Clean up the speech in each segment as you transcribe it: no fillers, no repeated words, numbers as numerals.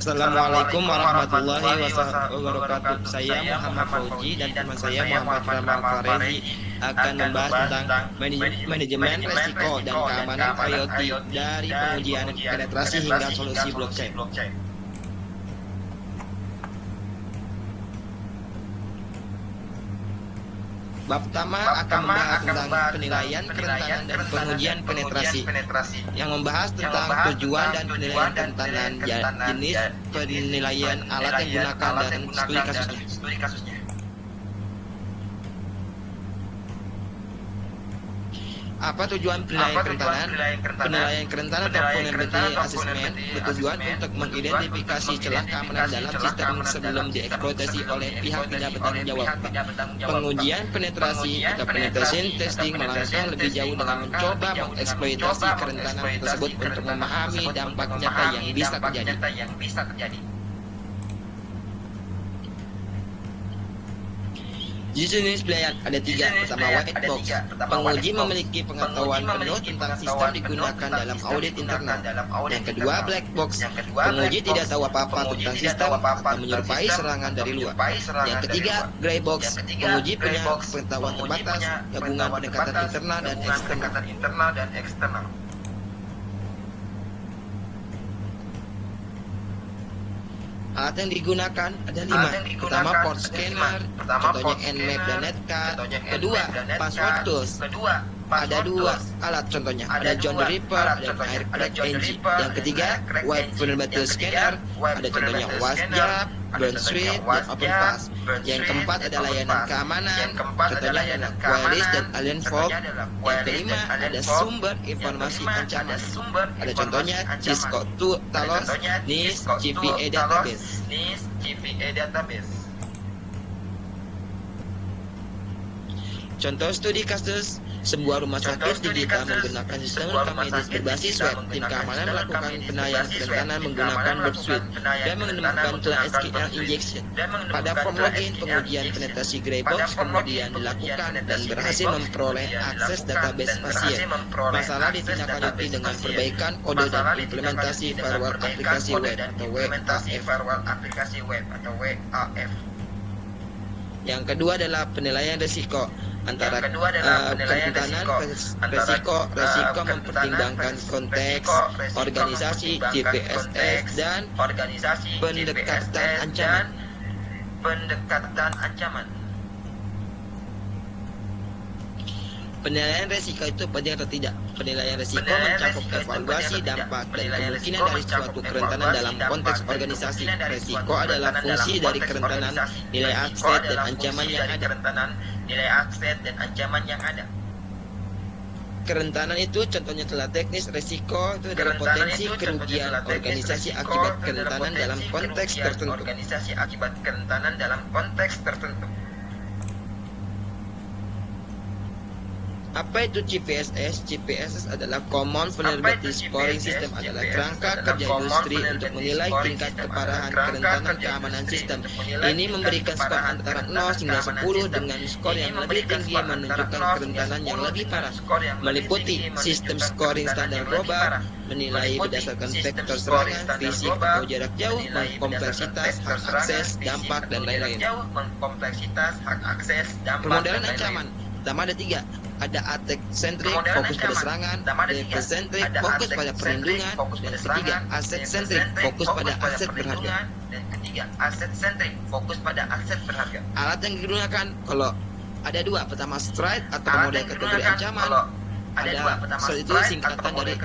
Assalamualaikum warahmatullahi wabarakatuh. Saya Muhammad Fauji dan teman saya Muhammad Ramal Farezi akan membahas tentang manajemen resiko dan keamanan IoT dari pengujian penetrasi hingga solusi blockchain. Bab pertama akan membahas tentang penilaian kerentanan dan pengujian penetrasi, yang membahas tentang tujuan dan penilaian kerentanan, jenis penilaian alat yang digunakan dan studi kasusnya. Apa tujuan penilaian kerentanan? Penilaian kerentanan atau vulnerability assessment bertujuan untuk mengidentifikasi celah keamanan dalam sistem sebelum dieksploitasi oleh pihak tidak bertanggung jawab. Pengujian penetrasi atau penetration testing melangkah lebih jauh dengan mencoba mengeksploitasi kerentanan tersebut untuk memahami dampak nyata yang bisa terjadi. Jenis penilaian ada tiga. Pertama, white box. Penguji memiliki pengetahuan penuh tentang sistem digunakan dalam audit internal. Yang kedua, black box. Penguji tidak tahu apa-apa tentang sistem atau menyerupai serangan dari luar. Yang ketiga, gray box. Penguji punya pengetahuan terbatas, gabungan pendekatan internal dan eksternal. Alat yang digunakan ada 5. Pertama, port scanner, contohnya Nmap dan Netcat. Kedua, password tools. Ada 2 alat contohnya, ada John the Ripper dan Aircrack NG. Yang ketiga, Web Vulnerability Scanner, ada contohnya WasJab, Burnsuite, dan OpenPass. Yang keempat ada layanan keamanan, contohnya ada Qualys dan AlienVault. Yang kelima ada sumber informasi ancaman, ada contohnya Cisco Talos, NIST, GPA Database. Contoh studi kasus, sebuah rumah sakit digital menggunakan sistem rekam medis berbasis web. Tim keamanan melakukan penilaian kerentanan menggunakan Burnsuite dan menemukan celah SQL injection. Pada form login, pengujian penetrasi gray box kemudian dilakukan dan berhasil memperoleh akses database pasien. Masalah ditindaklanjuti dengan perbaikan kode dan implementasi firewall aplikasi web atau WAF. Yang kedua adalah penilaian risiko. Antara kerentanan resiko mempertimbangkan konteks organisasi, GPSS, dan pendekatan ancaman. Penilaian resiko itu penting atau tidak? Penilaian resiko mencakup evaluasi dampak dan kemungkinan dari suatu kerentanan dalam konteks organisasi. Resiko adalah fungsi dari kerentanan, nilai aset dan ancaman yang ada. Kerentanan itu contohnya telah teknis. Resiko itu adalah potensi kerugian organisasi akibat kerentanan dalam konteks tertentu. Apa itu CPSS? CPSS adalah Common Vulnerability Scoring System, adalah kerangka kerja industri untuk menilai tingkat keparahan kerentanan keamanan sistem. Ini memberikan skor antara 0 hingga 10, dengan skor yang lebih tinggi menunjukkan kerentanan yang lebih parah. Meliputi sistem scoring standar global, menilai berdasarkan vektor serangan, fisik atau jarak jauh, kompleksitas, hak akses, dampak, dan lain-lain. Permodalan ancaman. Pertama ada 3. Ada attack centric, fokus pada serangan, defense centric, fokus pada perlindungan, dan ketiga asset centric, fokus pada aset berharga. Alat yang digunakan kalau ada 2. Pertama, strike atau model kategori ancaman. Ada itu singkatan dari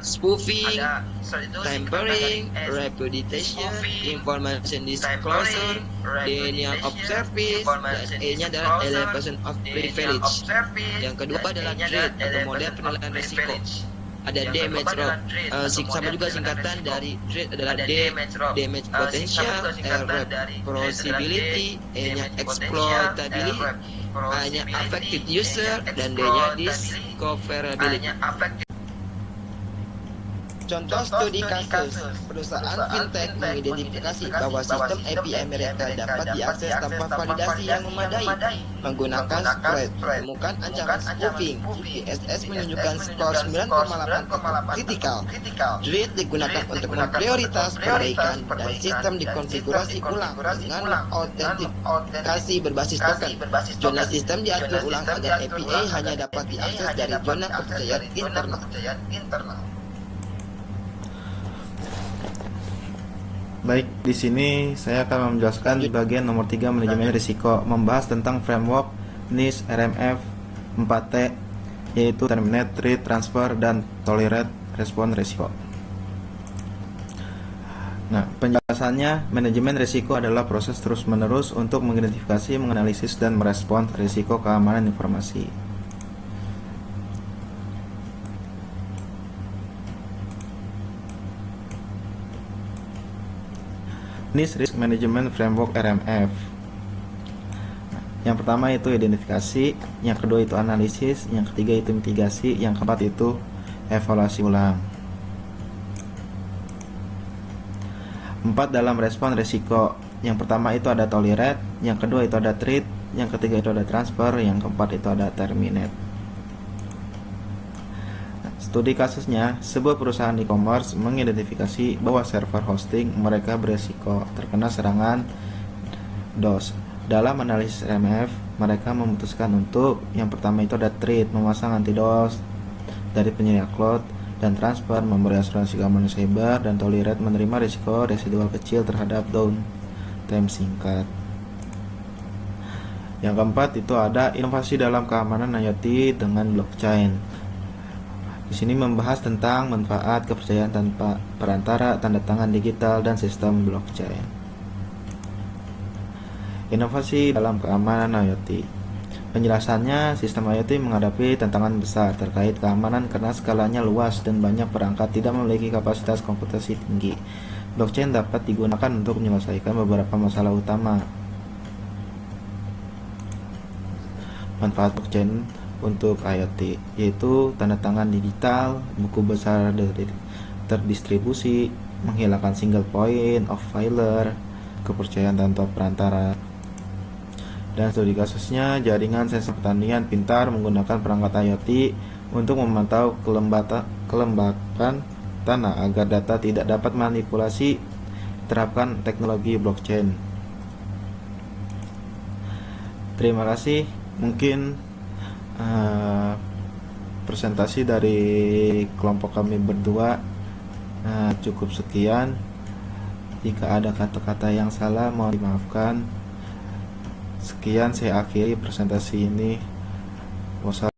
spoofing, tampering, repudiation, information disclosure, denial of service, dan E-nya adalah elevation of privilege. Yang kedua adalah DREAD atau model penilaian risiko. Ada damage sama juga singkatan dari DREAD adalah damage potential, reproducibility, E-nya exploitability, A-nya affected user, dan D-nya discoverability. Contoh studi kasus, perusahaan fintech mengidentifikasi bahwa sistem API mereka dapat diakses tanpa validasi yang memadai menggunakan spread. Temukan ancaman spoofing. GPSS menunjukkan skor 9,8 kritikal. Druid digunakan untuk memprioritas perbaikan dan sistem dikonfigurasi ulang dengan autentikasi berbasis token. Zona sistem diatur ulang agar API hanya dapat diakses dari zona kepercayaan internal. Baik, di sini saya akan menjelaskan di bagian nomor 3 manajemen risiko, membahas tentang framework NIST RMF 4T, yaitu Terminate, Treat, Transfer, dan Tolerate Response Risiko. Nah, penjelasannya, manajemen risiko adalah proses terus-menerus untuk mengidentifikasi, menganalisis, dan merespons risiko keamanan informasi. NIST Risk Management Framework RMF. Yang pertama itu identifikasi, yang kedua itu analisis, yang ketiga itu mitigasi, yang keempat itu evaluasi ulang. 4 dalam respon risiko. Yang pertama itu ada tolerate, yang kedua itu ada treat, yang ketiga itu ada transfer, yang keempat itu ada terminate. Studi kasusnya, sebuah perusahaan e-commerce mengidentifikasi bahwa server hosting mereka beresiko terkena serangan DOS. Dalam analisis RMF, mereka memutuskan untuk yang pertama itu ada treat, memasang anti-DOS dari penyedia cloud, dan transfer, memberi asuransi keamanan cyber, dan tolerate, menerima risiko residual kecil terhadap downtime singkat. Yang keempat itu ada inovasi dalam keamanan IoT dengan blockchain. Di sini membahas tentang manfaat kepercayaan tanpa perantara, tanda tangan digital, dan sistem blockchain. Inovasi dalam keamanan IoT. Penjelasannya, sistem IoT menghadapi tantangan besar terkait keamanan karena skalanya luas dan banyak perangkat tidak memiliki kapasitas komputasi tinggi. Blockchain dapat digunakan untuk menyelesaikan beberapa masalah utama. Manfaat blockchain untuk IoT, yaitu tanda tangan digital, buku besar terdistribusi, menghilangkan single point of failure, kepercayaan tanpa perantara. Dan studi kasusnya, jaringan sensor pertandingan pintar menggunakan perangkat IoT untuk memantau kelembapan tanah agar data tidak dapat manipulasi. Terapkan teknologi blockchain. Terima kasih. Mungkin presentasi dari kelompok kami berdua cukup sekian. Jika ada kata-kata yang salah mohon dimaafkan. Sekian, saya akhiri presentasi ini. Wassalamualaikum.